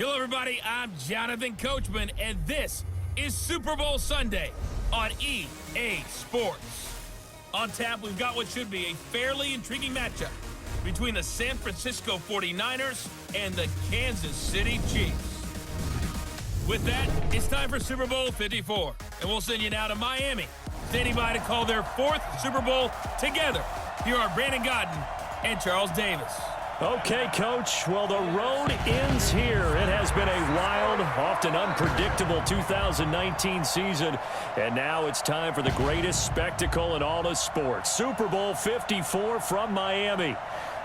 Hello, everybody. I'm Jonathan Coachman, and this is Super Bowl Sunday on EA Sports. On tap, we've got what should be a fairly intriguing matchup between the San Francisco 49ers and the Kansas City Chiefs. With that, it's time for Super Bowl 54, and we'll send you now to Miami, standing by to call their fourth Super Bowl together. Here are Brandon Godden and Charles Davis. Okay, Coach. Well, the road ends here. It has been a wild, often unpredictable 2019 season, and now it's time for the greatest spectacle in all of sports. Super Bowl 54 from Miami.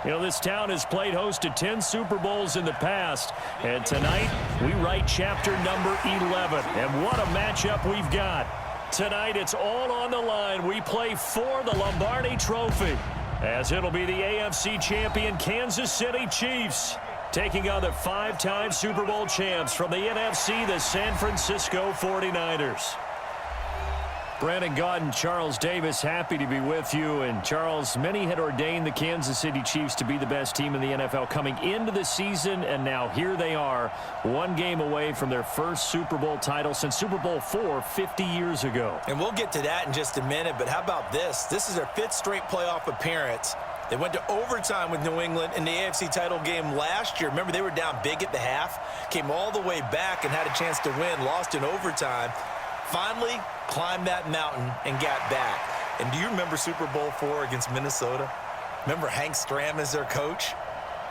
You know, this town has played host to 10 Super Bowls in the past, and tonight we write chapter number 11. And what a matchup we've got. Tonight it's all on the line. We play for the Lombardi Trophy, as it'll be the AFC champion Kansas City Chiefs taking on the five-time Super Bowl champs from the NFC, the San Francisco 49ers. Brandon Godden, Charles Davis, happy to be with you. And Charles, many had ordained the Kansas City Chiefs to be the best team in the NFL coming into the season, and now here they are, one game away from their first Super Bowl title since Super Bowl IV 50 years ago. And we'll get to that in just a minute, but how about this? This is their fifth straight playoff appearance. They went to overtime with New England in the AFC title game last year. Remember, they were down big at the half, came all the way back and had a chance to win, lost in overtime. Finally climbed that mountain and got back. And do you remember Super Bowl IV against Minnesota? Remember Hank Stram as their coach?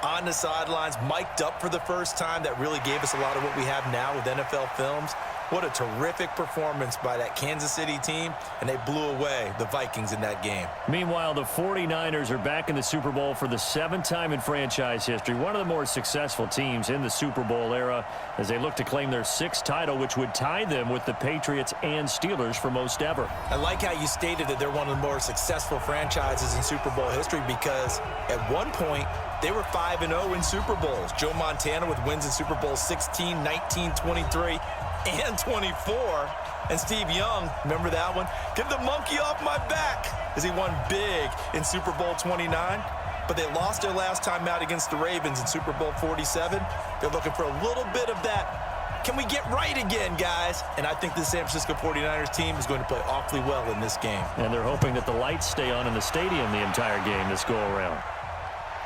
On the sidelines, mic'd up for the first time. That really gave us a lot of what we have now with NFL films. What a terrific performance by that Kansas City team, and they blew away the Vikings in that game. Meanwhile, the 49ers are back in the Super Bowl for the seventh time in franchise history, one of the more successful teams in the Super Bowl era, as they look to claim their sixth title, which would tie them with the Patriots and Steelers for most ever. I like how you stated that they're one of the more successful franchises in Super Bowl history, because at one point, they were 5-0 in Super Bowls. Joe Montana with wins in Super Bowl 16, 19, 23, and 24. And Steve Young, remember that one? Get the monkey off my back, as he won big in Super Bowl 29. But they lost their last time out against the Ravens in Super Bowl 47. They're looking for a little bit of that. Can we get right again, guys? And I think the San Francisco 49ers team is going to play awfully well in this game. And they're hoping that the lights stay on in the stadium the entire game this go-around.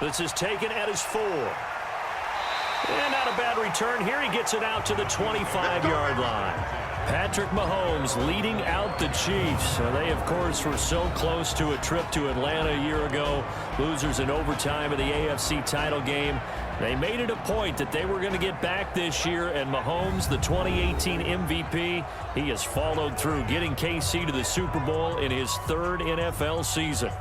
This is taken at his 4. And not a bad return here. He gets it out to the 25-yard line. Patrick Mahomes leading out the Chiefs. They, of course, were so close to a trip to Atlanta a year ago. Losers in overtime of the AFC title game. They made it a point that they were going to get back this year, and Mahomes, the 2018 MVP, he has followed through, getting KC to the Super Bowl in his third NFL season.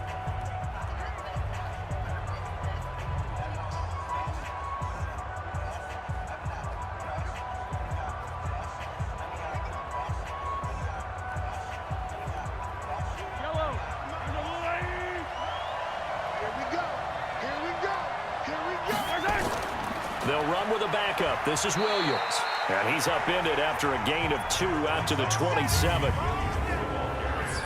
They'll run with a backup. This is Williams. And he's upended after a gain of 2 out to the 27.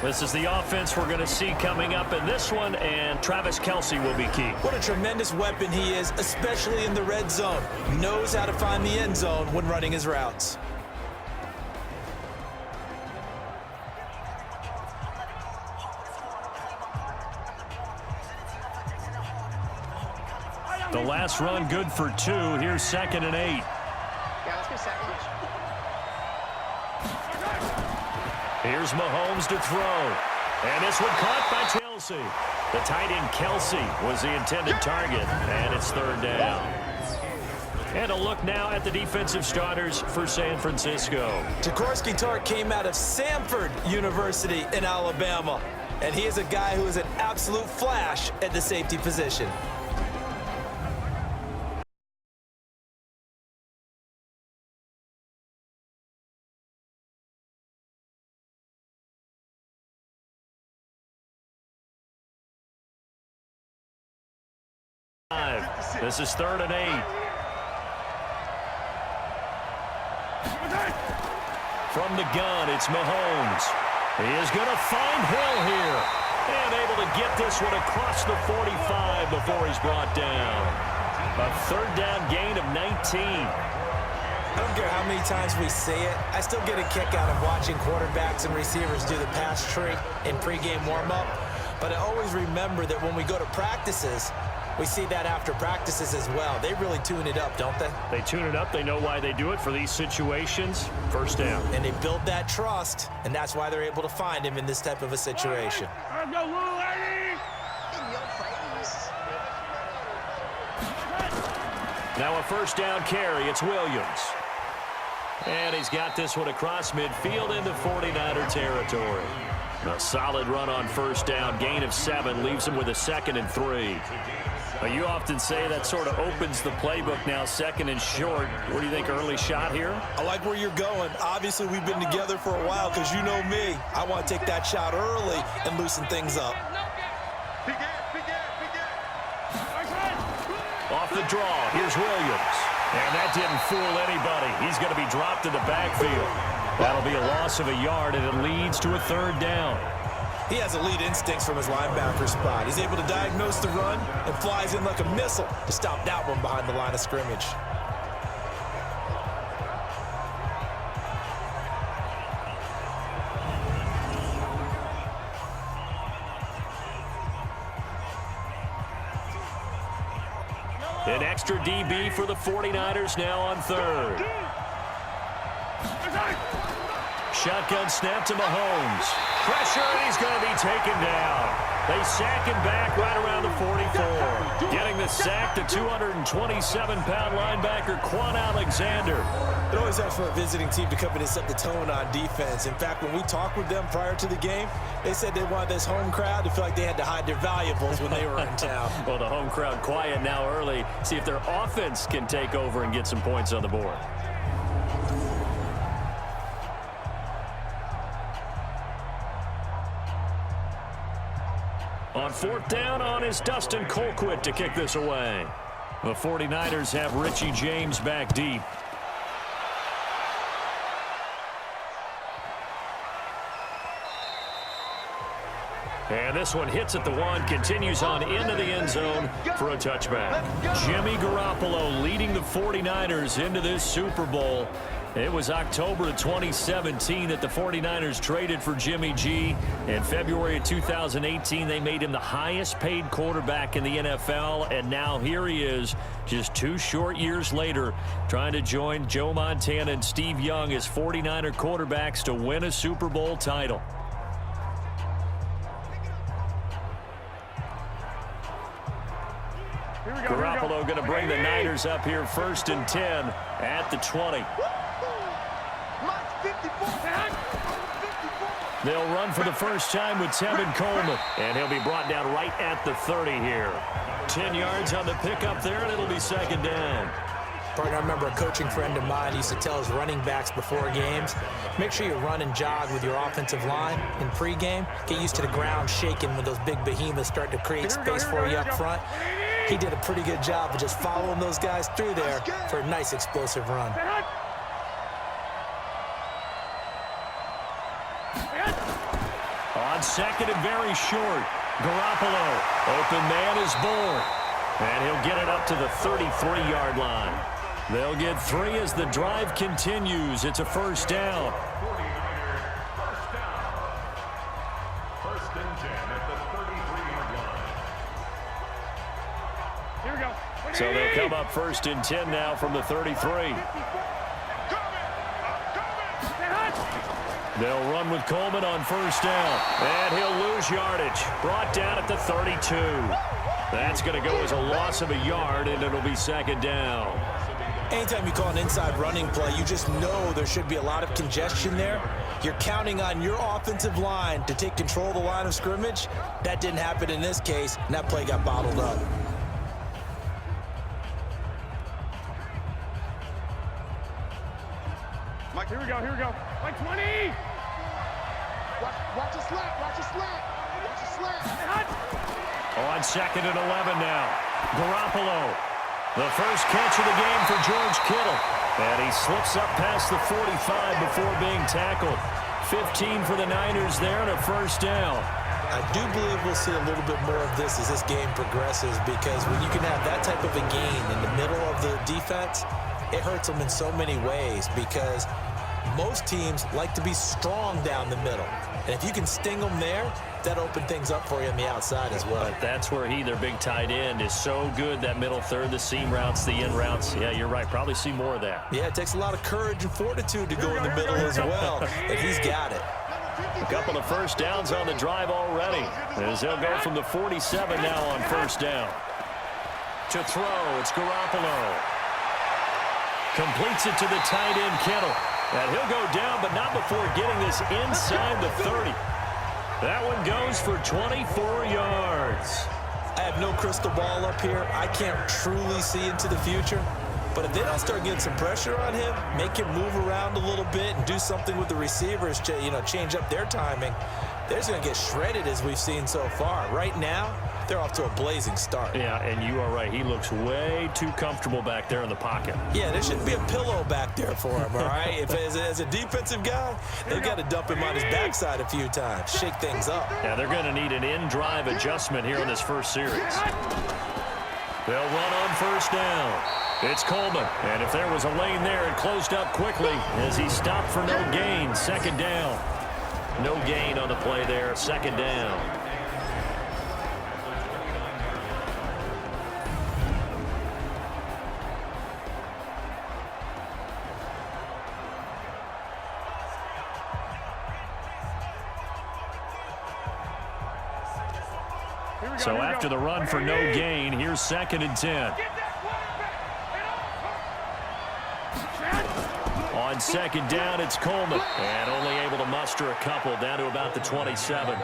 This is the offense we're going to see coming up in this one, and Travis Kelce will be key. What a tremendous weapon he is, especially in the red zone. Knows how to find the end zone when running his routes. The last run good for 2. Here's 2nd and 8. Yeah, let's go second. Here's Mahomes to throw. And this one caught by Kelce. The tight end Kelce was the intended target. And it's 3rd down. And a look now at the defensive starters for San Francisco. Jaworski Tartt came out of Samford University in Alabama. And he is a guy who is an absolute flash at the safety position. This is 3rd and 8. From the gun, it's Mahomes. He is going to find Hill here. And able to get this one across the 45 before he's brought down. A 3rd down gain of 19. I don't care how many times we see it. I still get a kick out of watching quarterbacks and receivers do the pass tree in pregame warm-up. But I always remember that when we go to practices, we see that after practices as well. They really tune it up, don't they? They tune it up. They know why they do it for these situations. First down. And they build that trust, and that's why they're able to find him in this type of a situation. Now a first down carry. It's Williams. And he's got this one across midfield into 49er territory. A solid run on first down. Gain of 7 leaves him with a 2nd and 3. You often say that sort of opens the playbook now, 2nd and short. What do you think, early shot here? I like where you're going. Obviously, we've been together for a while because you know me. I want to take that shot early and loosen things up. Off the draw, here's Williams. And that didn't fool anybody. He's going to be dropped in the backfield. That'll be a loss of a yard, and it leads to a 3rd down. He has elite instincts from his linebacker spot. He's able to diagnose the run and flies in like a missile to stop that one behind the line of scrimmage. An extra DB for the 49ers now on 3rd. Shotgun snap to Mahomes. Pressure, and he's going to be taken down. They sack him back right around the 44. Getting the sack, the 227-pound linebacker, Quan Alexander. It always helps for a visiting team to come in and set the tone on defense. In fact, when we talked with them prior to the game, they said they wanted this home crowd to feel like they had to hide their valuables when they were in town. Well, the home crowd quiet now early. See if their offense can take over and get some points on the board. On 4th down on is Dustin Colquitt to kick this away. The 49ers have Richie James back deep. And this one hits at the 1, continues on into the end zone for a touchback. Jimmy Garoppolo leading the 49ers into this Super Bowl. It was October of 2017 that the 49ers traded for Jimmy G. In February of 2018, they made him the highest paid quarterback in the NFL. And now here he is, just 2 short years later, trying to join Joe Montana and Steve Young as 49er quarterbacks to win a Super Bowl title. Garoppolo going to bring the Niners up here 1st and 10 at the 20. They'll run for the first time with Tevin Coleman, and he'll be brought down right at the 30 here. 10 yards on the pickup there, and it'll be 2nd down. Partner, I remember a coaching friend of mine used to tell his running backs before games, make sure you run and jog with your offensive line in pregame. Get used to the ground shaking when those big behemoths start to create space for you up front. He did a pretty good job of just following those guys through there for a nice explosive run. On 2nd and very short, Garoppolo, open man is born, and he'll get it up to the 33-yard line. They'll get 3 as the drive continues. It's a 1st down. So they'll come up 1st and 10 now from the 33. They'll run with Coleman on 1st down, and he'll lose yardage. Brought down at the 32. That's going to go as a loss of a yard, and it'll be 2nd down. Anytime you call an inside running play, you just know there should be a lot of congestion there. You're counting on your offensive line to take control of the line of scrimmage. That didn't happen in this case, and that play got bottled up. Mike, here we go, here we go. Mike, 20! Watch the slap, watch the slap. Watch the slap. On 2nd and 11 now. Garoppolo. The first catch of the game for George Kittle. And he slips up past the 45 before being tackled. 15 for the Niners there and a 1st down. I do believe we'll see a little bit more of this as this game progresses, because when you can have that type of a gain in the middle of the defense, it hurts them in so many ways because most teams like to be strong down the middle. And if you can sting them there, that opens things up for you on the outside as well. But that's where their big tight end, is so good, that middle third, the seam routes, the in routes. Yeah, you're right. Probably see more of that. Yeah, it takes a lot of courage and fortitude to go in the middle as well, and he's got it. A couple of first downs on the drive already, as they'll go from the 47 now on first down. To throw, it's Garoppolo. Completes it to the tight end, Kittle. And he'll go down, but not before getting this inside the 30. That one goes for 24 yards. I have no crystal ball up here. I can't truly see into the future. But if they don't start getting some pressure on him, make him move around a little bit and do something with the receivers, change up their timing, they're just going to get shredded as we've seen so far. Right now, they're off to a blazing start. Yeah, and you are right. He looks way too comfortable back there in the pocket. Yeah, there shouldn't be a pillow back there for him, all right? If as a defensive guy, they've got to dump him on his backside a few times, shake things up. Yeah, they're going to need an in-drive adjustment here in this first series. They'll run on first down. It's Coleman, and if there was a lane there, it closed up quickly as he stopped for no gain. Second down. No gain on the play there. Second down. So after the run for no gain, here's 2nd and 10. On second down, it's Coleman. And only able to muster a couple, down to about the 27.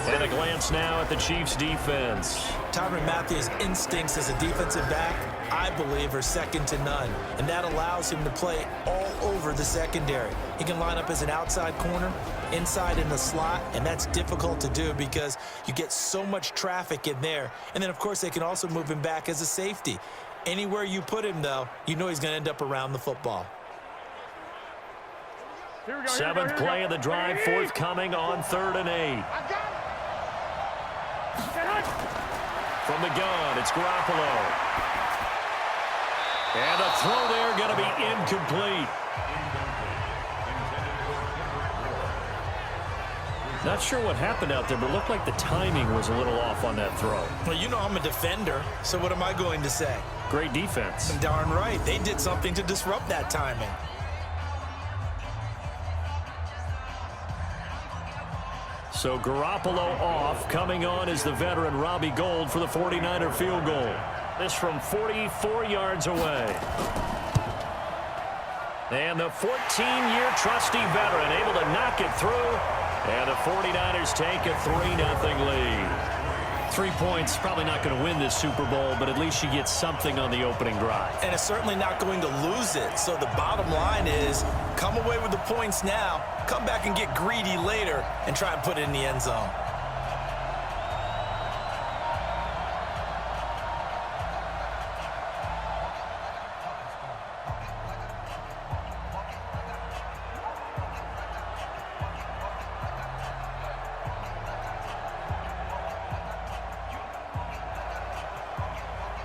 And a glance now at the Chiefs' defense. Tyrann Mathieu's instincts as a defensive back, I believe, are second to none. And that allows him to play all over the secondary. He can line up as an outside corner, inside in the slot, and that's difficult to do because you get so much traffic in there. And then, of course, they can also move him back as a safety. Anywhere you put him, though, you know he's going to end up around the football. Seventh play of the drive, forthcoming on 3rd and 8. From the gun, it's Garoppolo. And the throw there going to be incomplete. Not sure what happened out there, but it looked like the timing was a little off on that throw. Well, you know I'm a defender, so what am I going to say? Great defense. Darn right. They did something to disrupt that timing. So Garoppolo off. Coming on is the veteran Robbie Gould for the 49er field goal. This from 44 yards away. And the 14-year trusty veteran able to knock it through. And the 49ers take a 3-0 lead. 3 points, probably not going to win this Super Bowl, but at least you get something on the opening drive. And it's certainly not going to lose it. So the bottom line is, come away with the points now, come back and get greedy later, and try and put it in the end zone.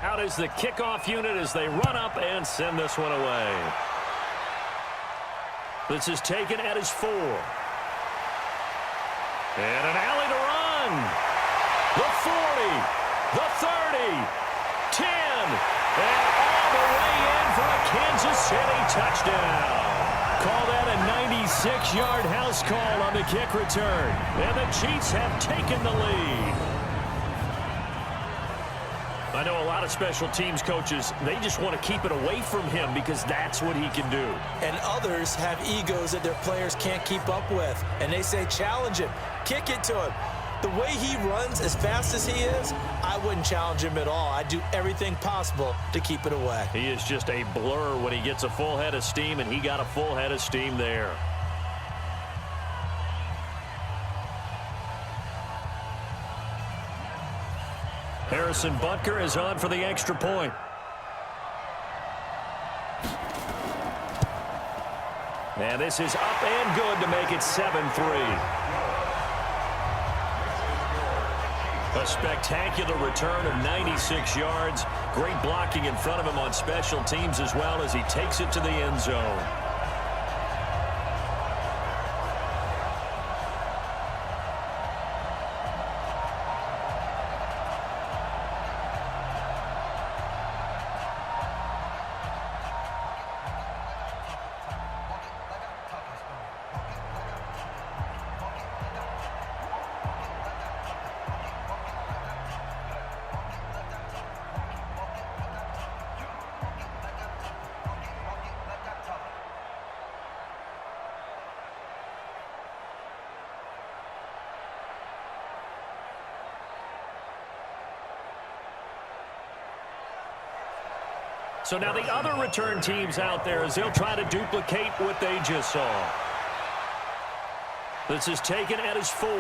Out is the kickoff unit as they run up and send this one away. This is taken at his 4. And an alley to run. The 40, the 30, 10, and all the way in for a Kansas City touchdown. Call that a 96-yard house call on the kick return. And the Chiefs have taken the lead. I know a lot of special teams coaches, they just want to keep it away from him because that's what he can do. And others have egos that their players can't keep up with. And they say, challenge him, kick it to him. The way he runs as fast as he is, I wouldn't challenge him at all. I'd do everything possible to keep it away. He is just a blur when he gets a full head of steam, and he got a full head of steam there. Harrison Butker is on for the extra point. And this is up and good to make it 7-3. A spectacular return of 96 yards. Great blocking in front of him on special teams as well as he takes it to the end zone. So now the other return teams out there as they'll try to duplicate what they just saw. This is taken at his 4.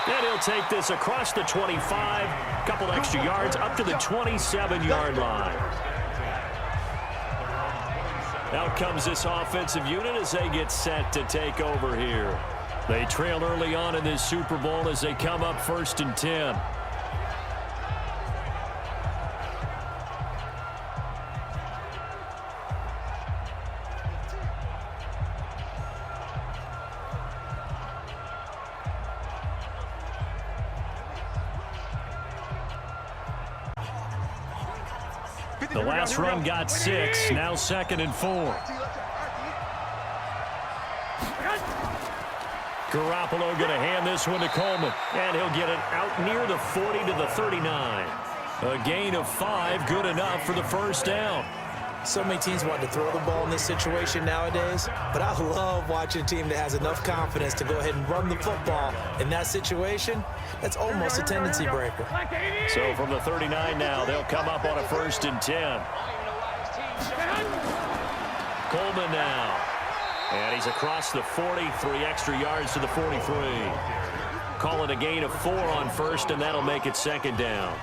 And he'll take this across the 25, a couple extra yards up to the 27-yard line. Out comes this offensive unit as they get set to take over here. They trail early on in this Super Bowl as they come up 1st and 10. The last run got 6, now 2nd and 4. Garoppolo going to hand this one to Coleman, and he'll get it out near the 40 to the 39. A gain of 5, good enough for the first down. So many teams want to throw the ball in this situation nowadays, but I love watching a team that has enough confidence to go ahead and run the football. In that situation, that's almost a tendency breaker. So from the 39 now, they'll come up on a 1st and 10. Coleman now. And he's across the 40, 3 extra yards to the 43. Call it a gain of 4 on 1st, and that'll make it 2nd down.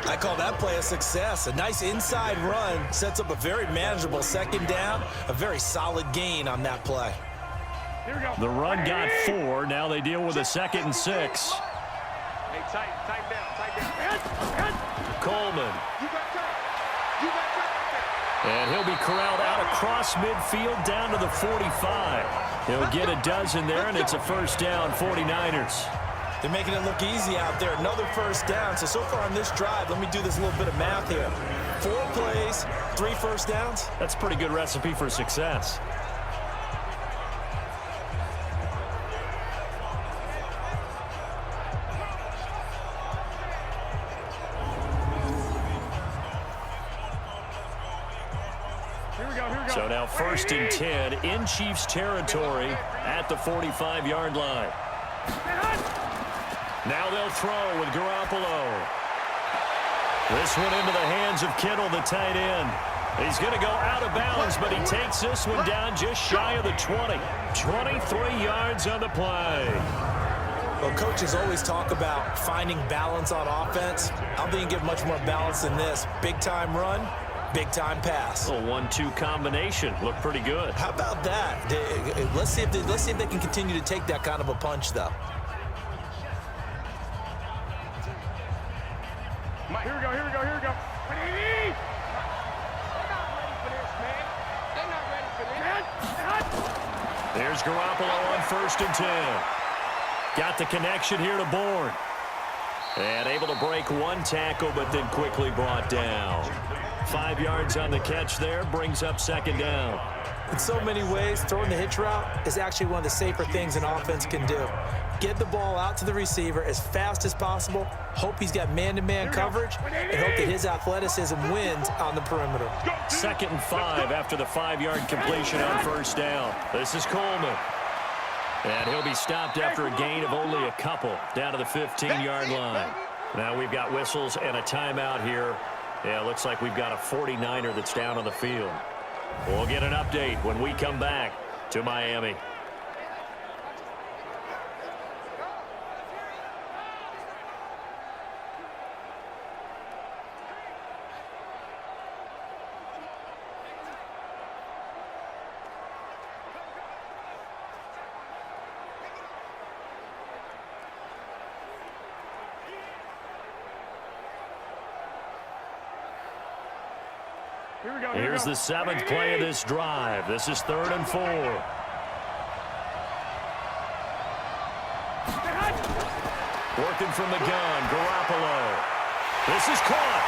I call that play a success. A nice inside run sets up a very manageable 2nd down, a very solid gain on that play. The run got 4. Now they deal with a 2nd and 6. Hey, tight down. Coleman. And he'll be corralled out across midfield down to the 45. He'll get a dozen there, and it's a 1st down, 49ers. They're making it look easy out there. Another 1st down. So far on this drive, let me do this little bit of math here. 4 plays, 3 1st downs. That's a pretty good recipe for success. So now 1st and 10 in Chiefs territory at the 45-yard line. Now they'll throw with Garoppolo. This one into the hands of Kittle, the tight end. He's going to go out of bounds, but he takes this one down just shy of the 20. 23 yards on the play. Well, coaches always talk about finding balance on offense. I don't think you can get much more balance than this. Big-time run, big-time pass. A 1-2 combination. Looked pretty good. How about that? Let's see if they can continue to take that kind of a punch, though. Here we go. They're not ready for this, man. They're not ready for this. There's Garoppolo on 1st and 10. Got the connection here to Bourne. And able to break 1 tackle, but then quickly brought down. 5 yards on the catch there, brings up 2nd down. In so many ways, throwing the hitch route is actually one of the safer things an offense can do. Get the ball out to the receiver as fast as possible, hope he's got man-to-man coverage, and hope that his athleticism wins on the perimeter. 2nd and 5 after the 5-yard completion on 1st down. This is Coleman. And he'll be stopped after a gain of only a couple down to the 15-yard line. Now we've got whistles and a timeout here. Yeah, looks like we've got a 49er that's down on the field. We'll get an update when we come back to Miami. Here we go. Here's the seventh play of this drive. This is 3rd and 4. Working from the gun, Garoppolo. This is caught.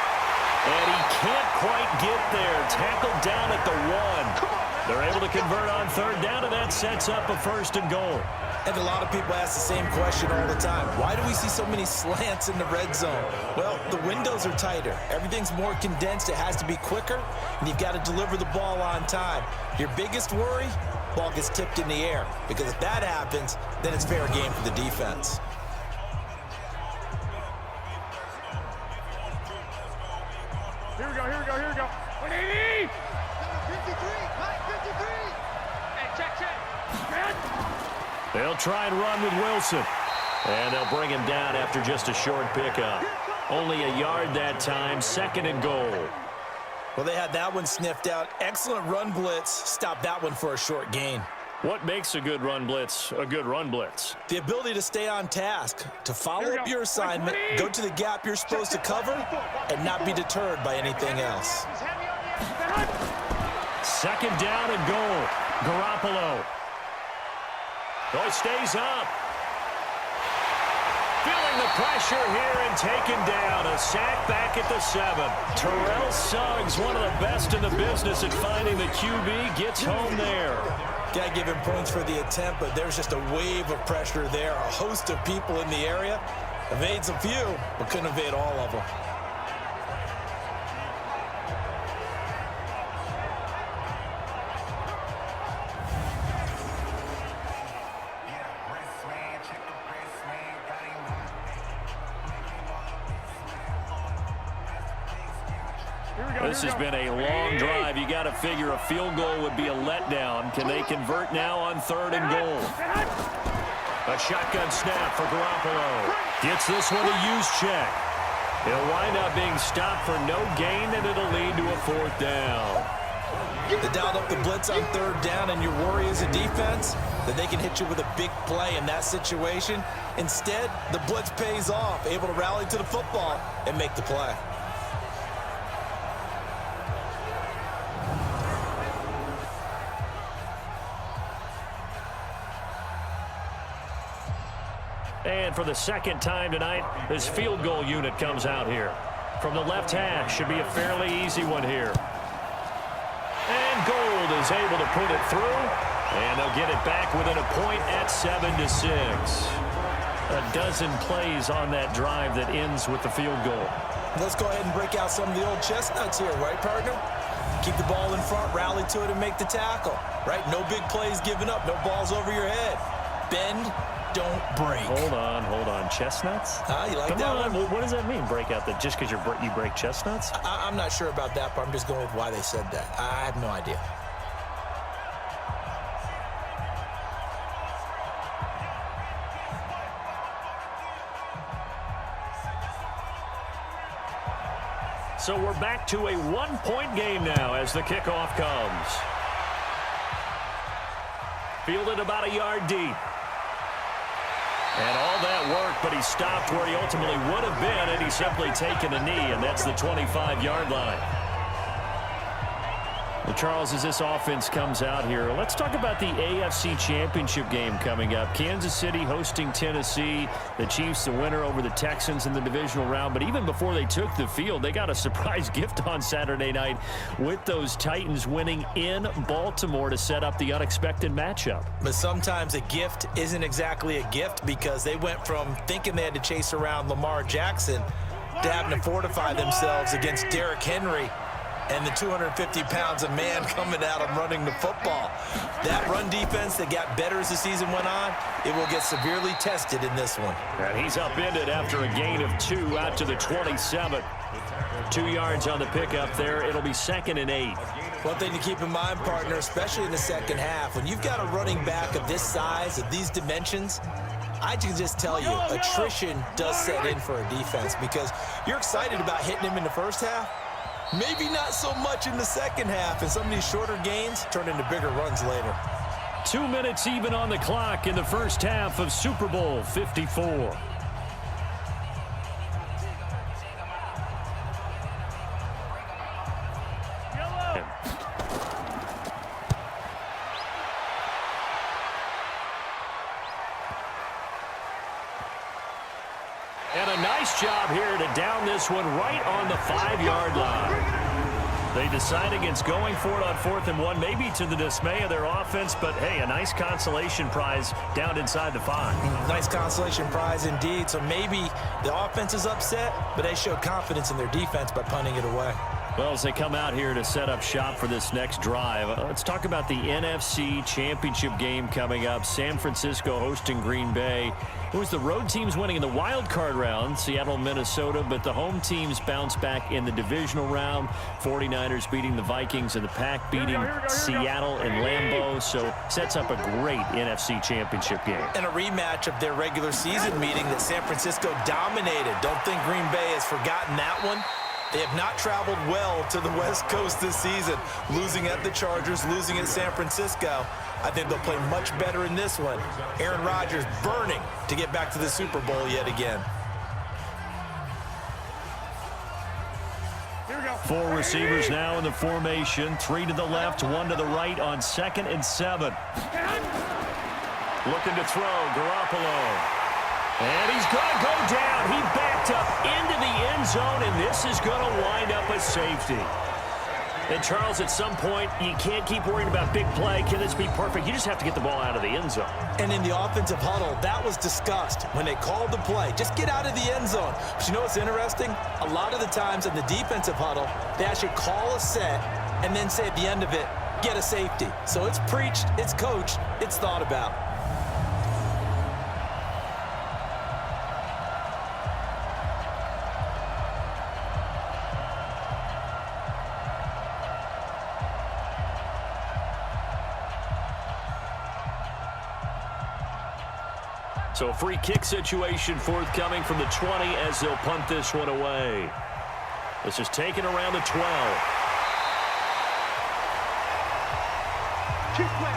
And he can't quite get there. Tackled down at the 1. They're able to convert on 3rd down, and that sets up a 1st and goal. And a lot of people ask the same question all the time. Why do we see so many slants in the red zone? Well, the windows are tighter. Everything's more condensed. It has to be quicker, and you've got to deliver the ball on time. Your biggest worry, ball gets tipped in the air. Because if that happens, then it's fair game for the defense. Here we go. 180! 53, Mike, 53. Hey, check. They'll try and run with Wilson. And they'll bring him down after just a short pickup. Only a yard that time, 2nd and goal. Well, they had that one sniffed out. Excellent run blitz. Stopped that one for a short gain. What makes a good run blitz a good run blitz? The ability to stay on task, to follow up your assignment, go to the gap you're supposed to cover, and not be deterred by anything else. 2nd down and goal. Garoppolo. Oh, it stays up. Feeling the pressure here and taken down. A sack back at the 7. Terrell Suggs, one of the best in the business at finding the QB, gets home there. Got to give him points for the attempt, but there's just a wave of pressure there. A host of people in the area. Evades a few, but couldn't evade all of them. This has been a long drive. You got to figure a field goal would be a letdown. Can they convert now on 3rd and goal? A shotgun snap for Garoppolo. Gets this one a use check. It'll wind up being stopped for no gain, and it'll lead to a 4th down. They dialed up the blitz on 3rd down, and your worry as a defense that they can hit you with a big play in that situation. Instead, the blitz pays off, able to rally to the football and make the play. And for the 2nd time tonight, this field goal unit comes out here. From the left hash, should be a fairly easy one here. And Gold is able to put it through. And they'll get it back within a point at 7-6. A dozen plays on that drive that ends with the field goal. Let's go ahead and break out some of the old chestnuts here, right, partner? Keep the ball in front, rally to it, and make the tackle, right? No big plays given up, no balls over your head. Bend, don't break. Hold on. Chestnuts? You like Come that on. one? What does that mean, break out? That just because you break chestnuts? I'm not sure about that, but I'm just going with why they said that. I have no idea. So we're back to a 1-point game now as the kickoff comes. Fielded about a yard deep. And all that work, but he stopped where he ultimately would have been, and he's simply taken a knee, and that's the 25-yard line. Well, Charles, as this offense comes out here, let's talk about the AFC Championship game coming up. Kansas City hosting Tennessee. The Chiefs the winner over the Texans in the divisional round. But even before they took the field, they got a surprise gift on Saturday night with those Titans winning in Baltimore to set up the unexpected matchup. But sometimes a gift isn't exactly a gift because they went from thinking they had to chase around Lamar Jackson to having to fortify themselves against Derrick Henry and the 250 pounds of man coming at him running the football. That run defense that got better as the season went on, it will get severely tested in this one. And he's upended after a gain of 2 out to the 27. 2 yards on the pickup there. It'll be 2nd and 8. One thing to keep in mind, partner, especially in the second half, when you've got a running back of this size, of these dimensions, I can just tell you, attrition does set in for a defense because you're excited about hitting him in the first half. Maybe not so much in the second half, and some of these shorter gains turn into bigger runs later. 2 minutes even on the clock in the first half of Super Bowl 54. And a nice job here to down this one right on the 5-yard line. They decide against going for it on 4th and 1, maybe to the dismay of their offense, but hey, a nice consolation prize down inside the 5. Nice consolation prize indeed. So maybe the offense is upset, but they showed confidence in their defense by punting it away. Well, as they come out here to set up shop for this next drive, let's talk about the NFC Championship game coming up. San Francisco hosting Green Bay. It was the road teams winning in the wild card round, Seattle, Minnesota, but the home teams bounce back in the divisional round. 49ers beating the Vikings and the Pack beating Seattle and Lambeau. So sets up a great NFC Championship game. And a rematch of their regular season meeting that San Francisco dominated. Don't think Green Bay has forgotten that one. They have not traveled well to the West Coast this season, losing at the Chargers, losing at San Francisco. I think they'll play much better in this one. Aaron Rodgers burning to get back to the Super Bowl yet again. Here we go. 4 receivers now in the formation. 3 to the left, 1 to the right on 2nd and 7. Looking to throw, Garoppolo. And he's going to go down. He backed up into the end zone, and this is going to wind up a safety. And, Charles, at some point, you can't keep worrying about big play. Can this be perfect? You just have to get the ball out of the end zone. And in the offensive huddle, that was discussed when they called the play. Just get out of the end zone. But you know what's interesting? A lot of the times in the defensive huddle, they actually call a set and then say at the end of it, get a safety. So it's preached, it's coached, it's thought about. So a free kick situation forthcoming from the 20 as they'll punt this one away. This is taken around the 12. Keep playing.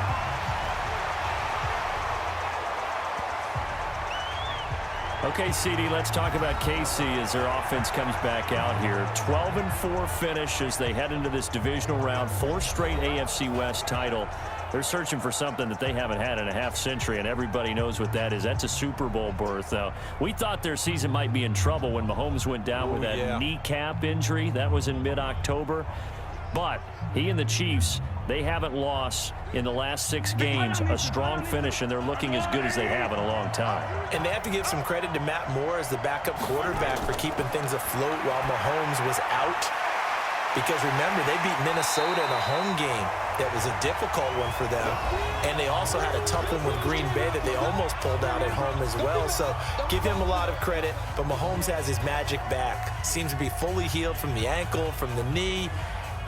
Okay, CD, let's talk about KC as their offense comes back out here. 12-4 finish as they head into this divisional round. 4 straight AFC West title. They're searching for something that they haven't had in a half-century, and everybody knows what that is. That's a Super Bowl berth. Now, we thought their season might be in trouble when Mahomes went down with that kneecap injury. That was in mid-October. But he and the Chiefs, they haven't lost in the last 6 games. A strong finish, and they're looking as good as they have in a long time. And they have to give some credit to Matt Moore as the backup quarterback for keeping things afloat while Mahomes was out. Because remember, they beat Minnesota in a home game that was a difficult one for them. And they also had a tough one with Green Bay that they almost pulled out at home as well. So give him a lot of credit. But Mahomes has his magic back. Seems to be fully healed from the ankle, from the knee.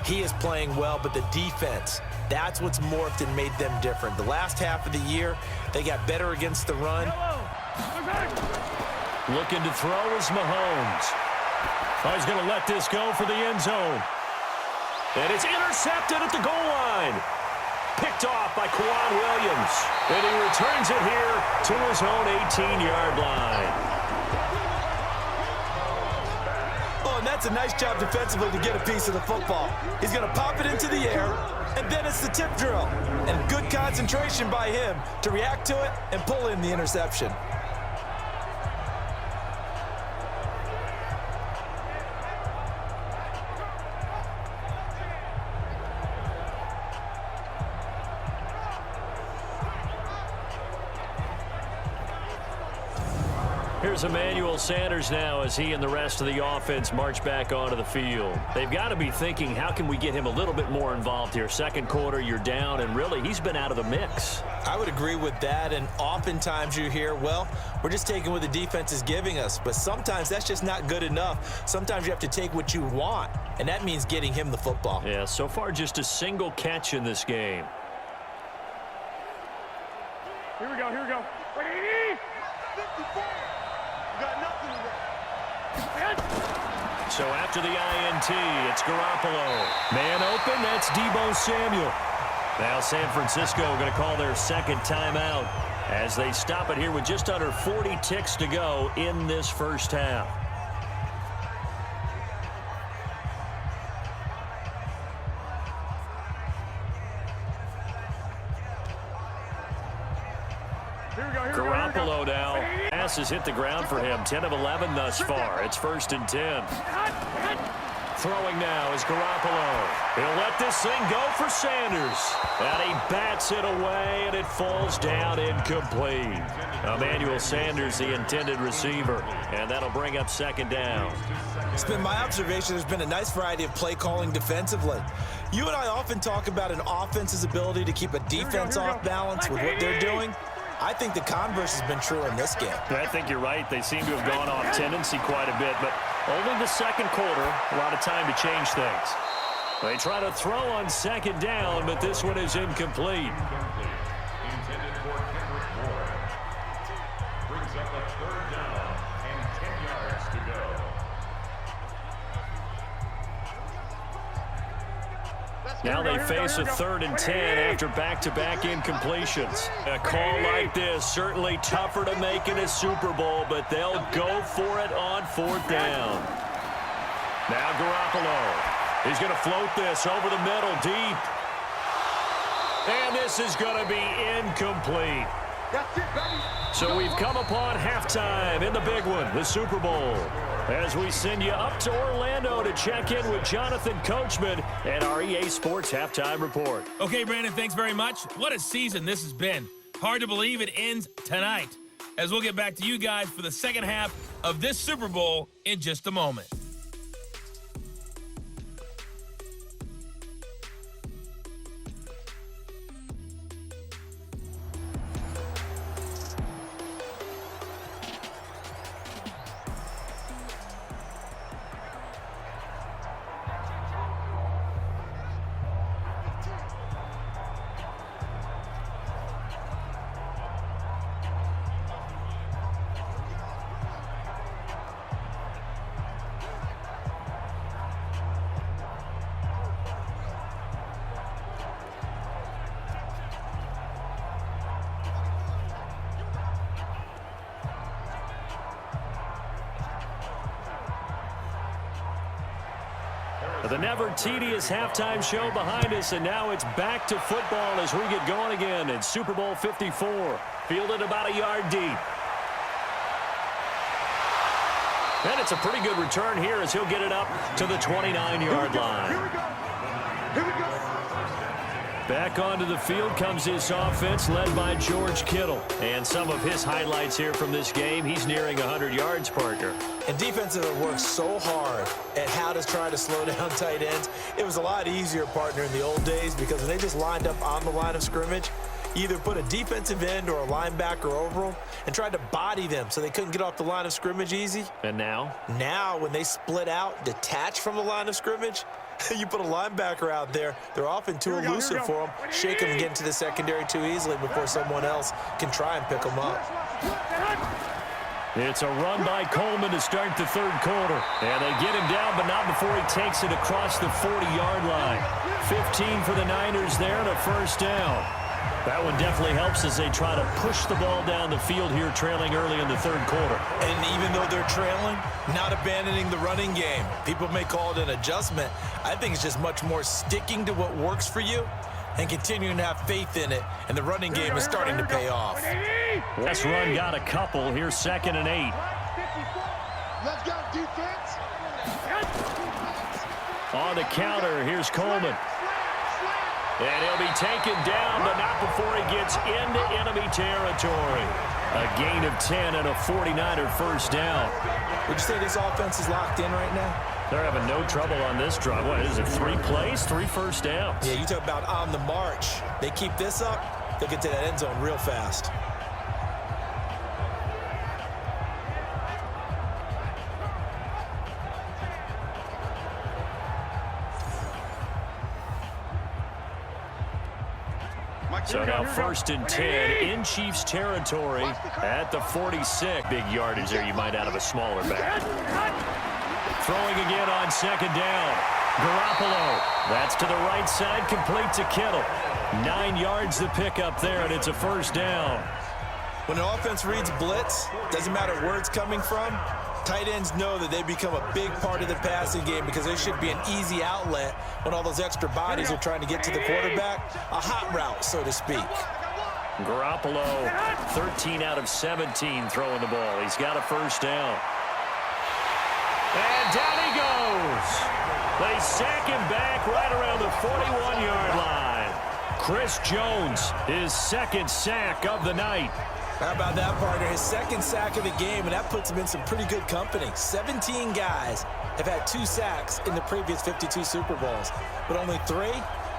He is playing well, but the defense, that's what's morphed and made them different. The last half of the year, they got better against the run. Looking to throw is Mahomes. Oh, he's going to let this go for the end zone. And it's intercepted at the goal line. Picked off by Quan Williams. And he returns it here to his own 18-yard line. Oh, and that's a nice job defensively to get a piece of the football. He's going to pop it into the air, and then it's the tip drill. And good concentration by him to react to it and pull in the interception. Here's Emmanuel Sanders now as he and the rest of the offense march back onto the field. They've got to be thinking, how can we get him a little bit more involved here? Second quarter, you're down, and really, he's been out of the mix. I would agree with that, and oftentimes you hear, well, we're just taking what the defense is giving us, but sometimes that's just not good enough. Sometimes you have to take what you want, and that means getting him the football. Yeah, so far just a single catch in this game. Here we go, here we go. Ready? 54. Got nothing to that. So after the INT, it's Garoppolo. Man open, that's Deebo Samuel. Now San Francisco going to call their second timeout as they stop it here with just under 40 ticks to go in this first half. Garoppolo now passes hit the ground for him. 10 of 11 thus far. It's 1st and 10. Throwing now is Garoppolo. He'll let this thing go for Sanders. And he bats it away, and it falls down incomplete. Emmanuel Sanders, the intended receiver. And that'll bring up 2nd down. It's been my observation there's been a nice variety of play calling defensively. You and I often talk about an offense's ability to keep a defense off balance with what they're doing. I think the converse has been true in this game. I think you're right. They seem to have gone off tendency quite a bit, but only the 2nd quarter, a lot of time to change things. They try to throw on 2nd down, but this one is incomplete. Intended for Kendrick Ward. Brings up a 3rd down and 10 yards to go. Now they face a 3rd and 10 after back-to-back incompletions. A call like this, certainly tougher to make in a Super Bowl, but they'll go for it on 4th down. Now Garoppolo. He's going to float this over the middle, deep. And this is going to be incomplete. So we've come upon halftime in the big one, the Super Bowl. As we send you up to Orlando to check in with Jonathan Coachman and our EA Sports Halftime Report. Okay, Brandon, thanks very much. What a season this has been. Hard to believe it ends tonight, as we'll get back to you guys for the second half of this Super Bowl in just a moment. The never-tedious halftime show behind us, and now it's back to football as we get going again in Super Bowl 54. Fielded about a yard deep. And it's a pretty good return here as he'll get it up to the 29-yard line. Here we go. Back onto the field comes this offense led by George Kittle. And some of his highlights here from this game, he's nearing 100 yards, Parker. And defensive have worked so hard at how to try to slow down tight ends. It was a lot easier, partner, in the old days because when they just lined up on the line of scrimmage, either put a defensive end or a linebacker over them and tried to body them so they couldn't get off the line of scrimmage easy. And now? Now, when they split out, detach from the line of scrimmage, you put a linebacker out there, they're often too elusive for them. Shake them and get into the secondary too easily before someone else can try and pick them up. It's a run by Coleman to start the third quarter. And they get him down, but not before he takes it across the 40-yard line. 15 for the Niners there and a first down. That one definitely helps as they try to push the ball down the field here, trailing early in the third quarter. And even though they're trailing, not abandoning the running game. People may call it an adjustment. I think it's just much more sticking to what works for you and continuing to have faith in it. And the running game is starting to pay off. This run got a couple. Here's 2nd and 8. Let's go, defense. On the counter, here's Coleman. And he'll be taken down, but not before he gets into enemy territory. A gain of 10 and a 49er first down. Would you say this offense is locked in right now? They're having no trouble on this drive. What is it, 3 plays, 3 first downs? Yeah, you talk about on the march. They keep this up, they'll get to that end zone real fast. So now 1st and 10 in Chiefs territory at the 46. Big yardage there you might out of a smaller back. Throwing again on 2nd down. Garoppolo. That's to the right side, complete to Kittle. 9 yards the pickup there, and it's a first down. When an offense reads blitz, doesn't matter where it's coming from, tight ends know that they become a big part of the passing game because there should be an easy outlet when all those extra bodies are trying to get to the quarterback. A hot route, so to speak. Garoppolo, 13 out of 17 throwing the ball. He's got a first down. And down he goes. They sack him back right around the 41-yard line. Chris Jones, his second sack of the night. How about that, partner? His second sack of the game, and that puts him in some pretty good company. 17 guys have had 2 sacks in the previous 52 Super Bowls, but only 3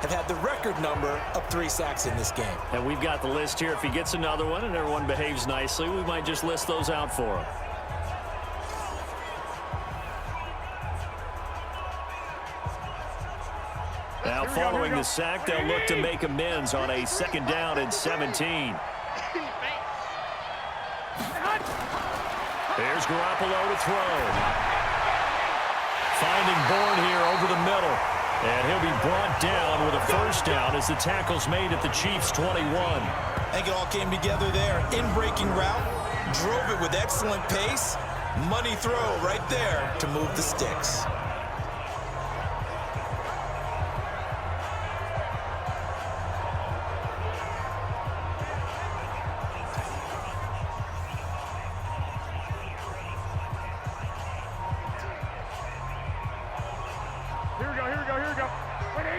have had the record number of 3 sacks in this game. And we've got the list here. If he gets another one and everyone behaves nicely, we might just list those out for him. Now, following the sack, they'll look to make amends on a second down and 17. There's Garoppolo to throw. Finding Bourne here over the middle. And he'll be brought down with a first down as the tackle's made at the Chiefs' 21. I think it all came together there. In-breaking route, drove it with excellent pace. Money throw right there to move the sticks.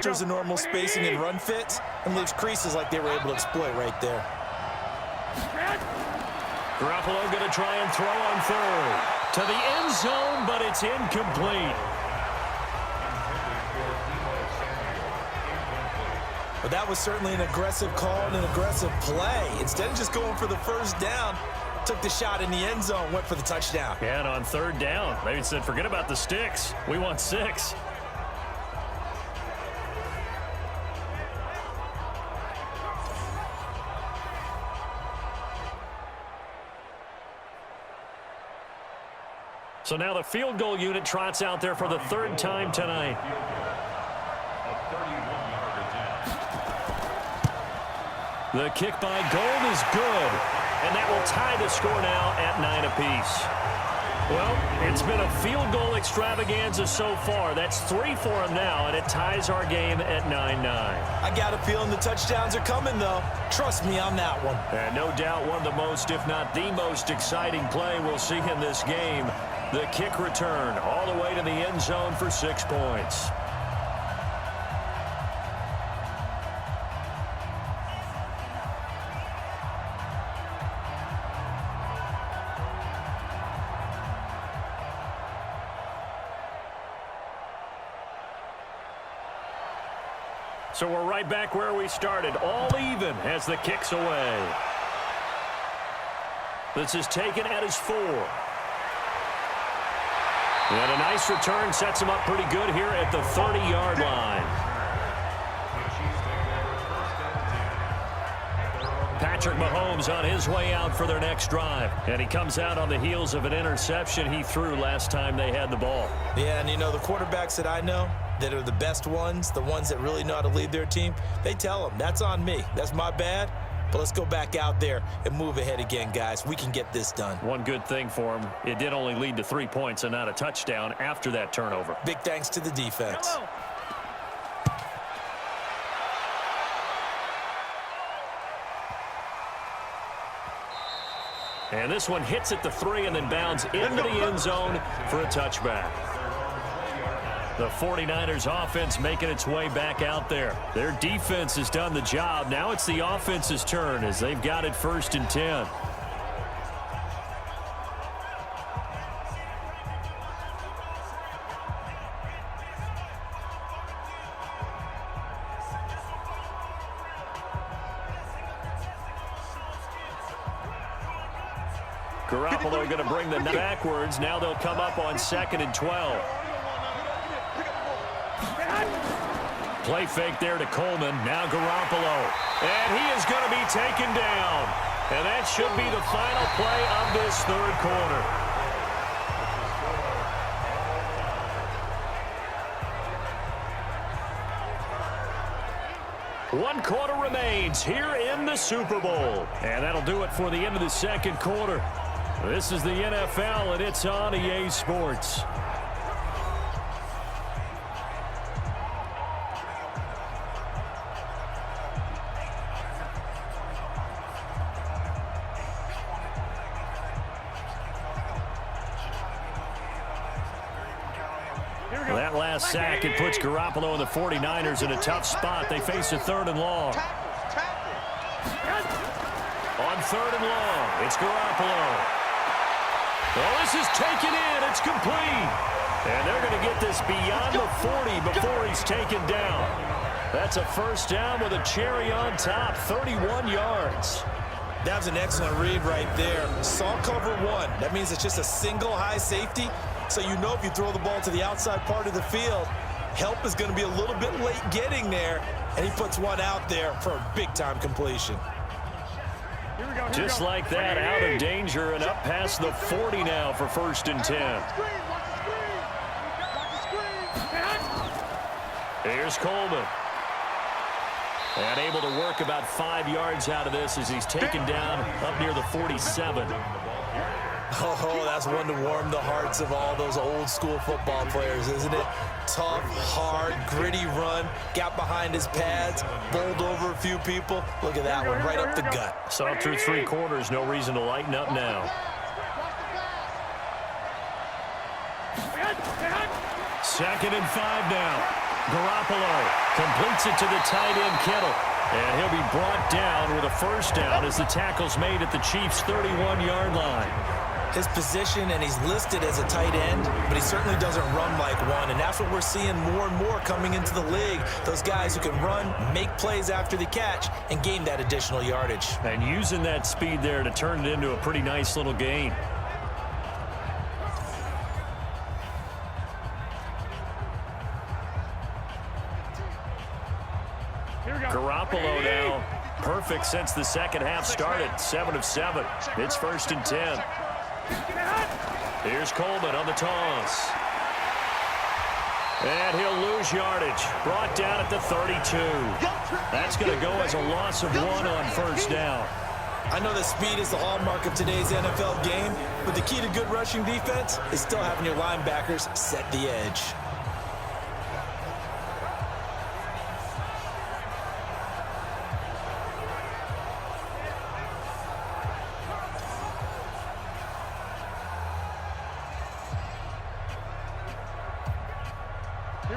There's a normal spacing and run fits and leaves creases like they were able to exploit right there. Garoppolo going to try and throw on third. To the end zone, but it's incomplete. But that was certainly an aggressive call and an aggressive play. Instead of just going for the first down, took the shot in the end zone, went for the touchdown. Yeah, and on third down, they said, forget about the sticks. We want 6. So now the field goal unit trots out there for the 3rd time tonight. The kick by Gold is good, and that will tie the score now at 9 apiece. Well, it's been a field goal extravaganza so far. That's 3 for him now, and it ties our game at 9-9. I got a feeling the touchdowns are coming, though. Trust me on that one. And no doubt one of the most, if not the most exciting play we'll see in this game. The kick return all the way to the end zone for 6 points. So we're right back where we started, all even as the kick's away. This is taken at his 4. And a nice return sets him up pretty good here at the 30-yard line. Patrick Mahomes on his way out for their next drive. And he comes out on the heels of an interception he threw last time they had the ball. Yeah, and you know, the quarterbacks that I know that are the best ones, the ones that really know how to lead their team, they tell them, that's on me. That's my bad. But let's go back out there and move ahead again, guys. We can get this done. One good thing for him, it did only lead to 3 points and not a touchdown after that turnover. Big thanks to the defense. Hello. And this one hits at the 3 and then bounds into the end zone for a touchback. The 49ers offense making its way back out there. Their defense has done the job. Now it's the offense's turn as they've got it 1st and 10. Garoppolo going to bring the backwards. Now they'll come up on 2nd and 12. Play fake there to Coleman. Now Garoppolo. And he is going to be taken down. And that should be the final play of this 3rd quarter. One quarter remains here in the Super Bowl. And that'll do it for the end of the 2nd quarter. This is the NFL, and it's on EA Sports. That last sack, it puts Garoppolo and the 49ers in a tough spot. They face a 3rd and long. On 3rd and long, it's Garoppolo. Well, this is taken in. It's complete. And they're going to get this beyond the 40 before he's taken down. That's a first down with a cherry on top, 31 yards. That was an excellent read right there. Saw cover 1. That means it's just a single high safety. So you know if you throw the ball to the outside part of the field, help is going to be a little bit late getting there. And he puts one out there for a big-time completion. Just like that, out of danger and up past the 40 now for 1st and 10. Here's Coleman. And able to work about 5 yards out of this as he's taken down up near the 47. Oh, that's one to warm the hearts of all those old school football players, isn't it? Tough, hard, gritty run. Got behind his pads, bowled over a few people. Look at that one, right up the gut. Saw through 3 quarters, no reason to lighten up now. 2nd and 5 now. Garoppolo completes it to the tight end, Kittle. And he'll be brought down with a first down as the tackle's made at the Chiefs' 31-yard line. His position, and he's listed as a tight end, but he certainly doesn't run like one, and that's what we're seeing more and more coming into the league. Those guys who can run, make plays after the catch, and gain that additional yardage. And using that speed there to turn it into a pretty nice little gain. Garoppolo now, perfect since the second half started. 7 of 7. It's 1st and 10. Here's Coleman on the toss. And he'll lose yardage. Brought down at the 32. That's going to go as a loss of 1 on first down. I know that speed is the hallmark of today's NFL game, but the key to good rushing defense is still having your linebackers set the edge.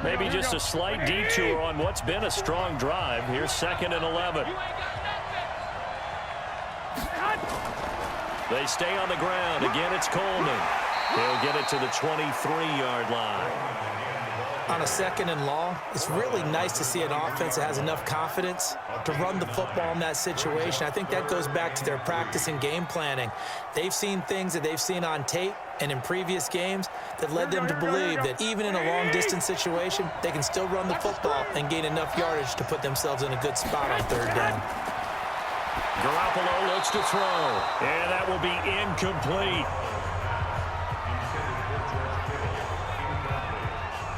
Maybe just a slight detour on what's been a strong drive. Here's 2nd and 11. They stay on the ground. Again, it's Coleman. He'll get it to the 23-yard line. On a 2nd and long, it's really nice to see an offense that has enough confidence to run the football in that situation. I think that goes back to their practice and game planning. They've seen things that they've seen on tape and in previous games that led them to believe that even in a long-distance situation, they can still run the football and gain enough yardage to put themselves in a good spot on 3rd down. Garoppolo looks to throw, and that will be incomplete.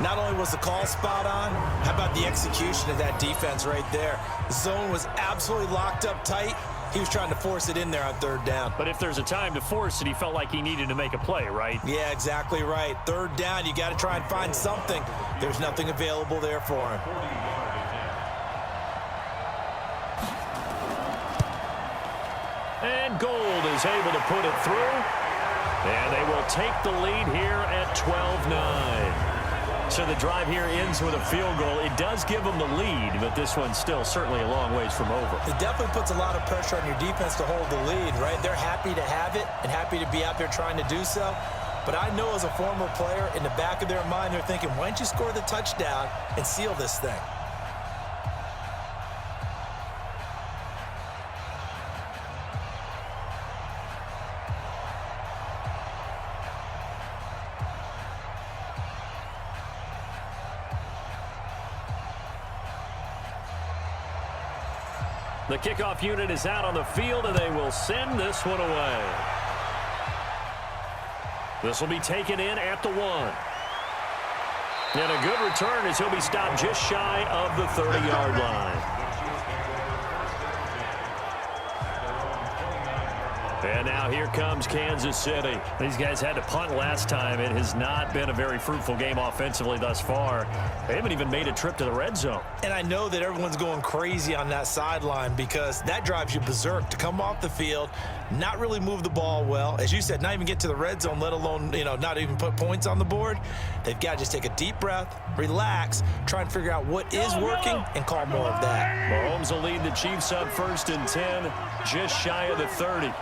Not only was the call spot on, how about the execution of that defense right there? The zone was absolutely locked up tight. He was trying to force it in there on 3rd down. But if there's a time to force it, he felt like he needed to make a play, right? Yeah, exactly right. 3rd down, you got to try and find something. There's nothing available there for him. And Gold is able to put it through. And they will take the lead here at 12-9. So the drive here ends with a field goal. It does give them the lead, but this one's still certainly a long ways from over. It definitely puts a lot of pressure on your defense to hold the lead, right? They're happy to have it and happy to be out there trying to do so. But I know as a former player, in the back of their mind, they're thinking, why don't you score the touchdown and seal this thing? The kickoff unit is out on the field, and they will send this one away. This will be taken in at the 1. And a good return as he'll be stopped just shy of the 30-yard line. And now here comes Kansas City. These guys had to punt last time. It has not been a very fruitful game offensively thus far. They haven't even made a trip to the red zone. And I know that everyone's going crazy on that sideline because that drives you berserk to come off the field, not really move the ball well. As you said, not even get to the red zone, let alone, not even put points on the board. They've got to just take a deep breath, relax, try and figure out what is working and call more of that. Mahomes will lead the Chiefs on 1st and 10, just shy of the 30.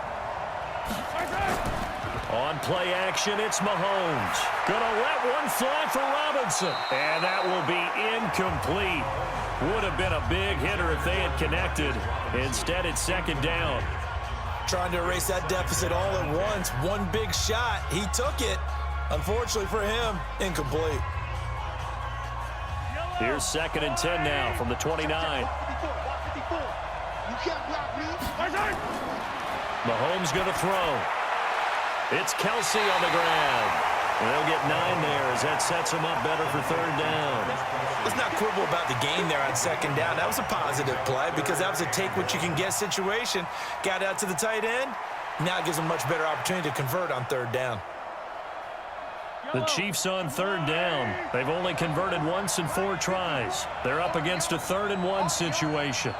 On play action, it's Mahomes. Gonna let one fly for Robinson. And that will be incomplete. Would have been a big hitter if they had connected. Instead, it's 2nd down. Trying to erase that deficit all at once. One big shot. He took it. Unfortunately for him, incomplete. Here's 2nd and 10 now from the 29. You can't block me. Mahomes going to throw. It's Kelsey on the ground. And they'll get 9 there as that sets them up better for 3rd down. Let's not quibble about the gain there on 2nd down. That was a positive play because that was a take-what-you-can-get situation. Got out to the tight end. Now it gives them a much better opportunity to convert on 3rd down. The Chiefs on 3rd down. They've only converted once in 4 tries. They're up against a 3rd and 1 situation.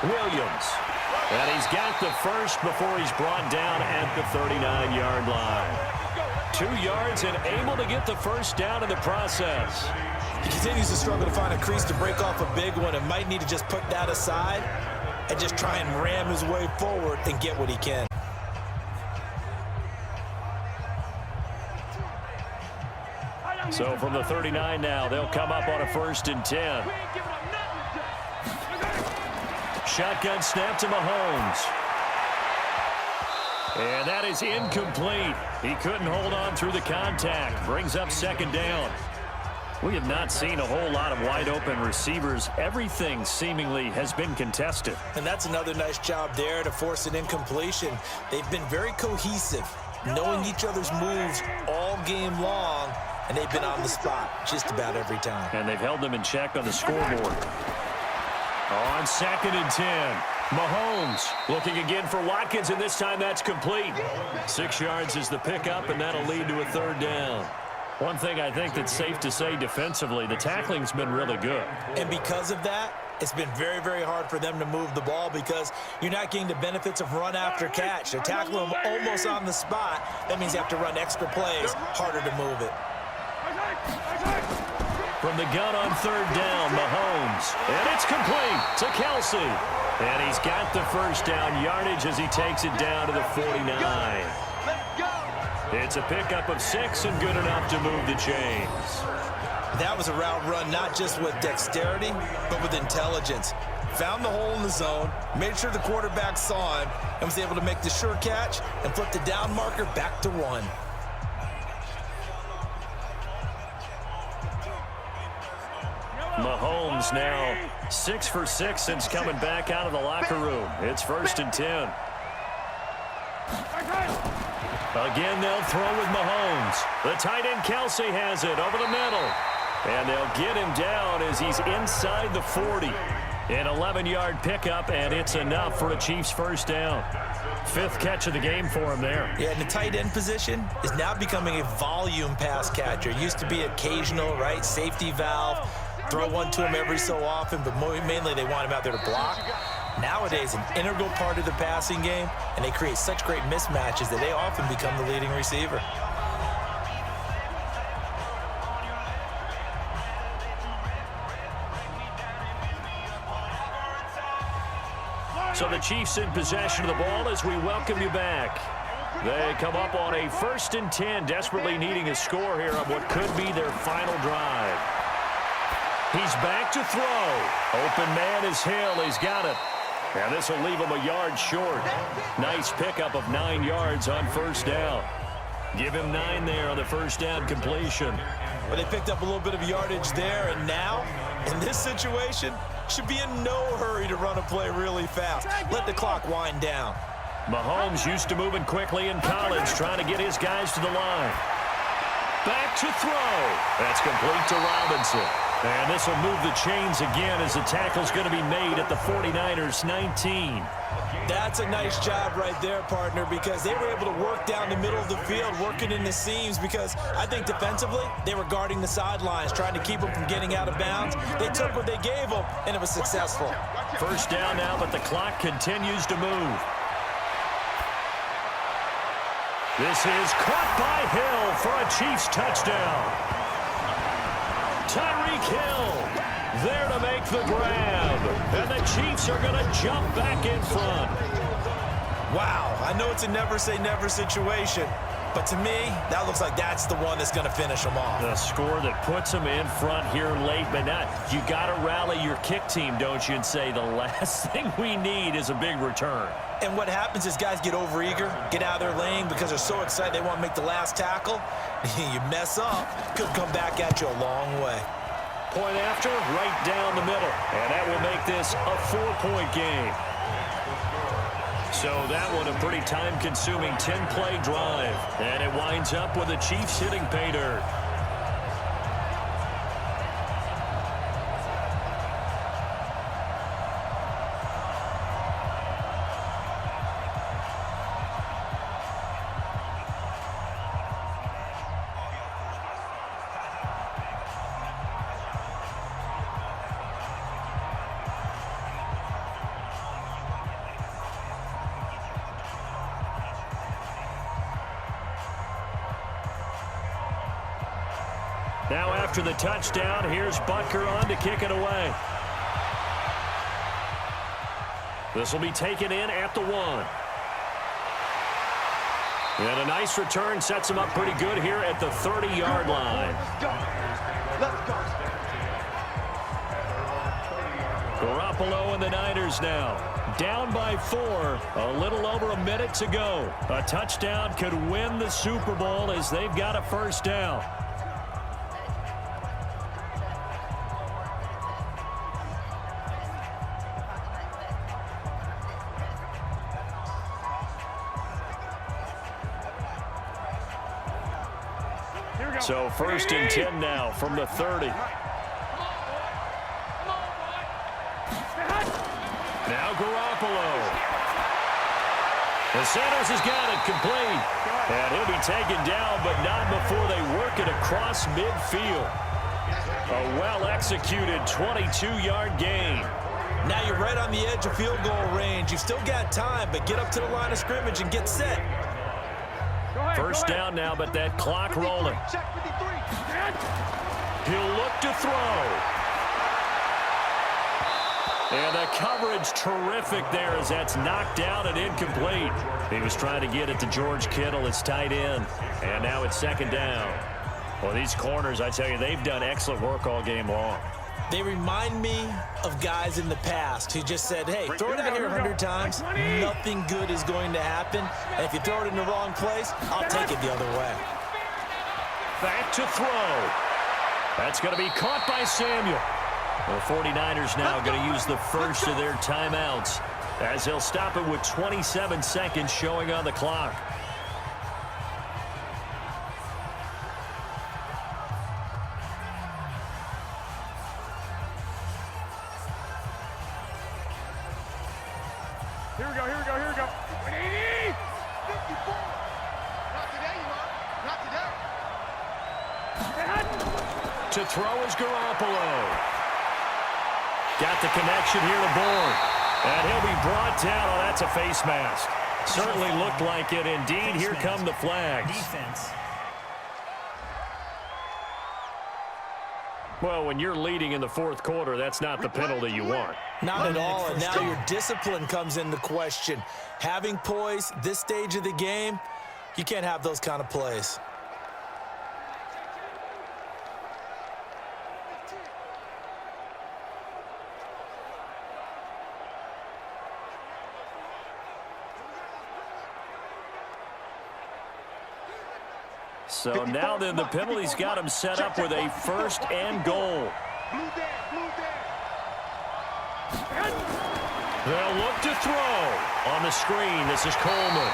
Williams. And he's got the first before he's brought down at the 39-yard line. 2 yards and able to get the first down in the process. He continues to struggle to find a crease to break off a big one and might need to just put that aside and just try and ram his way forward and get what he can. So from the 39 now, they'll come up on a 1st and 10. Shotgun snap to Mahomes. And that is incomplete. He couldn't hold on through the contact. Brings up 2nd down. We have not seen a whole lot of wide-open receivers. Everything seemingly has been contested. And that's another nice job there to force an incompletion. They've been very cohesive, knowing each other's moves all game long, and they've been on the spot just about every time. And they've held them in check on the scoreboard. On 2nd and 10, Mahomes looking again for Watkins, and this time that's complete. 6 yards is the pickup, and that'll lead to a 3rd down. One thing I think that's safe to say defensively, the tackling's been really good. And because of that, it's been very, very hard for them to move the ball because you're not getting the benefits of run after catch. They're tackling them almost on the spot. That means you have to run extra plays, harder to move it. From the gun on 3rd down, Mahomes. And it's complete to Kelsey. And he's got the first down yardage as he takes it down to the 49. It's a pickup of 6 and good enough to move the chains. That was a route run not just with dexterity, but with intelligence. Found the hole in the zone, made sure the quarterback saw him, and was able to make the sure catch and flip the down marker back to 1. Mahomes now 6 for 6 since coming back out of the locker room. It's 1st and 10. Again, they'll throw with Mahomes. The tight end Kelsey has it over the middle. And they'll get him down as he's inside the 40. An 11-yard pickup, and it's enough for a Chiefs first down. 5th catch of the game for him there. Yeah, and the tight end position is now becoming a volume pass catcher. Used to be occasional, right, safety valve. Throw one to him every so often, but mainly they want him out there to block. Nowadays, an integral part of the passing game, and they create such great mismatches that they often become the leading receiver. So the Chiefs in possession of the ball as we welcome you back. They come up on a 1st and 10, desperately needing a score here on what could be their final drive. He's back to throw. Open man is Hill. He's got it. And this will leave him a yard short. Nice pickup of 9 yards on 1st down. Give him 9 there on the 1st down completion. Well, they picked up a little bit of yardage there, and now, in this situation, should be in no hurry to run a play really fast. Let the clock wind down. Mahomes used to moving quickly in college, trying to get his guys to the line. Back to throw. That's complete to Robinson. And this will move the chains again as the tackle's going to be made at the 49ers 19. That's a nice job right there, partner, because they were able to work down the middle of the field, working in the seams, because I think defensively they were guarding the sidelines, trying to keep them from getting out of bounds. They took what they gave them, and it was successful. First down now, but the clock continues to move. This is caught by Hill for a Chiefs touchdown. Tyreek Hill there to make the grab. And the Chiefs are going to jump back in front. Wow, I know it's a never-say-never situation, but to me, that looks like that's the one that's going to finish them off. The score that puts them in front here late, but not. You got to rally your kick team, don't you, and say the last thing we need is a big return. And what happens is guys get overeager, get out of their lane because they're so excited they want to make the last tackle. You mess up, could come back at you a long way. Point after, right down the middle. And that will make this a 4-point game. So that one a pretty time-consuming 10-play drive. And it winds up with the Chiefs hitting pay dirt. Now after the touchdown, here's Butker on to kick it away. This will be taken in at the 1. And a nice return sets him up pretty good here at the 30-yard line. Let's go. Garoppolo and the Niners now. Down by 4, a little over a minute to go. A touchdown could win the Super Bowl as they've got a first down. So first and 10 now from the 30. Now Garoppolo. And Santos has got it complete. And he'll be taken down, but not before they work it across midfield. A well-executed 22-yard gain. Now you're right on the edge of field goal range. You've still got time, but get up to the line of scrimmage and get set. First down now, but that clock rolling. He'll look to throw. And the coverage terrific there as that's knocked down and incomplete. He was trying to get it to George Kittle, his tight end. And now it's second down. Well, these corners, I tell you, they've done excellent work all game long. They remind me of guys in the past who just said, hey, throw it out here 100 times, nothing good is going to happen. And if you throw it in the wrong place, I'll take it the other way. Back to throw. That's going to be caught by Samuel. The 49ers now going to use the first of their timeouts as they'll stop it with 27 seconds showing on the clock. Here we go, here we go, here we go. 180! 54. Not today, you know. Not today. To throw is Garoppolo. Got the connection here to Bourne. And he'll be brought down. Oh, that's a face mask. Certainly looked like it. Indeed, here come the flags. Defense. Well, when you're leading in the fourth quarter, that's not the penalty you want. Not at all, and now your discipline comes into question. Having poise this stage of the game, you can't have those kind of plays. So now then the penalty's got him set up with a first and goal. Blue there, blue there. They'll look to throw on the screen. This is Coleman.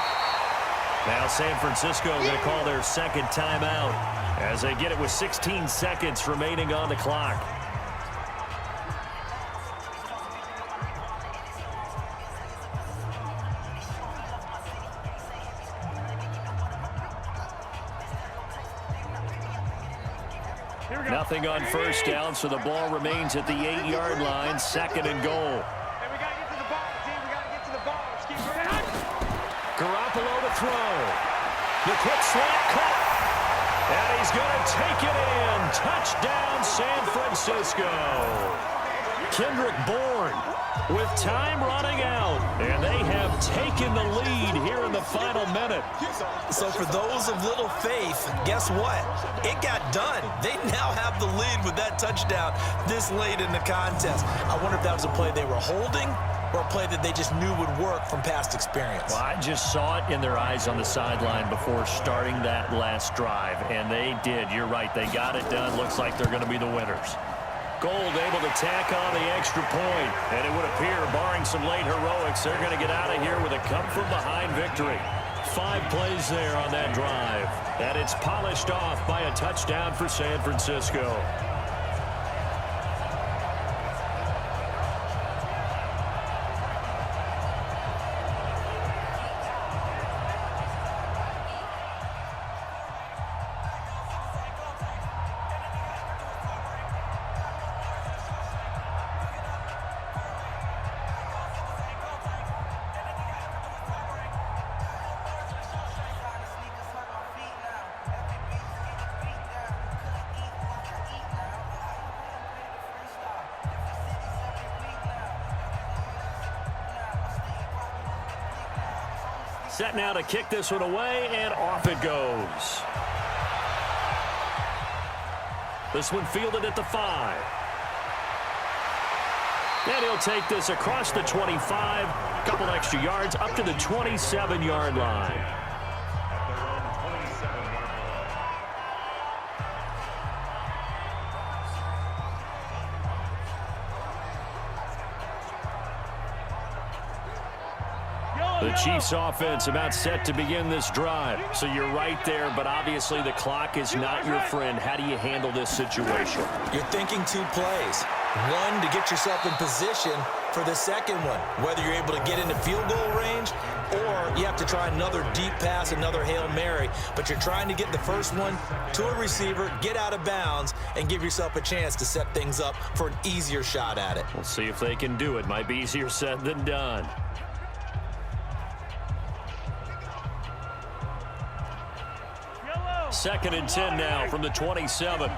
Now San Francisco going to call their second timeout as they get it with 16 seconds remaining on the clock. Nothing on first down, so the ball remains at the 8-yard line, 2nd and goal. Hey, we got to get to the ball, team. We got to get to the ball. Let's keep running. Garoppolo to throw. The quick slant cut. And he's going to take it in. Touchdown, San Francisco. Kendrick Bourne with time running out. And they have taken the lead here in the final minute. So for those of little faith, guess what? It got done. They now have the lead with that touchdown this late in the contest. I wonder if that was a play they were holding or a play that they just knew would work from past experience. Well, I just saw it in their eyes on the sideline before starting that last drive, and they did. You're right. They got it done. Looks like they're going to be the winners. Gold able to tack on the extra point, and it would appear, barring some late heroics, they're going to get out of here with a come-from-behind victory. 5 plays there on that drive, and it's polished off by a touchdown for San Francisco. Set now to kick this one away, and off it goes. This one fielded at the 5. And he'll take this across the 25, couple extra yards, up to the 27-yard line. The Chiefs offense about set to begin this drive. So you're right there, but obviously the clock is not your friend. How do you handle this situation? You're thinking 2 plays. One, to get yourself in position for the second one, whether you're able to get into field goal range or you have to try another deep pass, another Hail Mary, but you're trying to get the first one to a receiver, get out of bounds, and give yourself a chance to set things up for an easier shot at it. We'll see if they can do it. Might be easier said than done. Second and 10 now from the 27.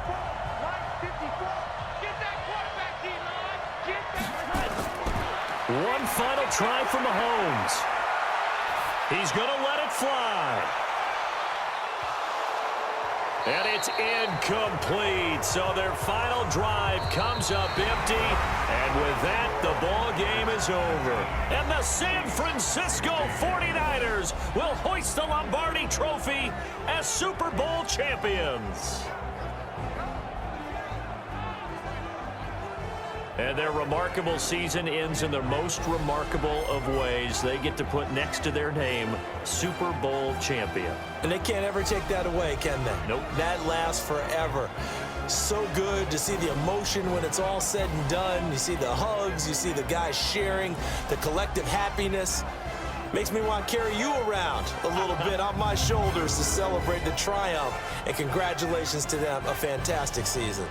One final try from Mahomes. He's going to let it fly. And it's incomplete. So their final drive comes up empty. And with that, the ball game is over. And the San Francisco 49ers will hoist the Lombardi Trophy as Super Bowl champions. And their remarkable season ends in the most remarkable of ways. They get to put next to their name, Super Bowl champion. And they can't ever take that away, can they? Nope. That lasts forever. So good to see the emotion when it's all said and done. You see the hugs, you see the guys sharing, the collective happiness. Makes me want to carry you around a little bit on my shoulders to celebrate the triumph. And congratulations to them, a fantastic season.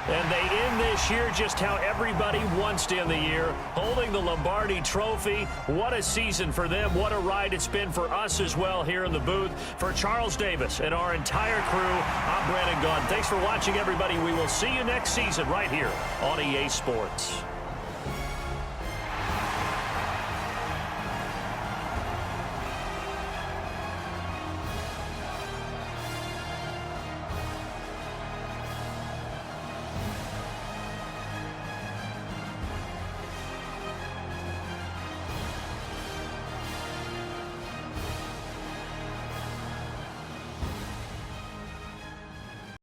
And they end this year just how everybody wants to end the year, holding the Lombardi Trophy. What a season for them. What a ride it's been for us as well here in the booth. For Charles Davis and our entire crew, I'm Brandon Gaudin. Thanks for watching, everybody. We will see you next season right here on EA Sports.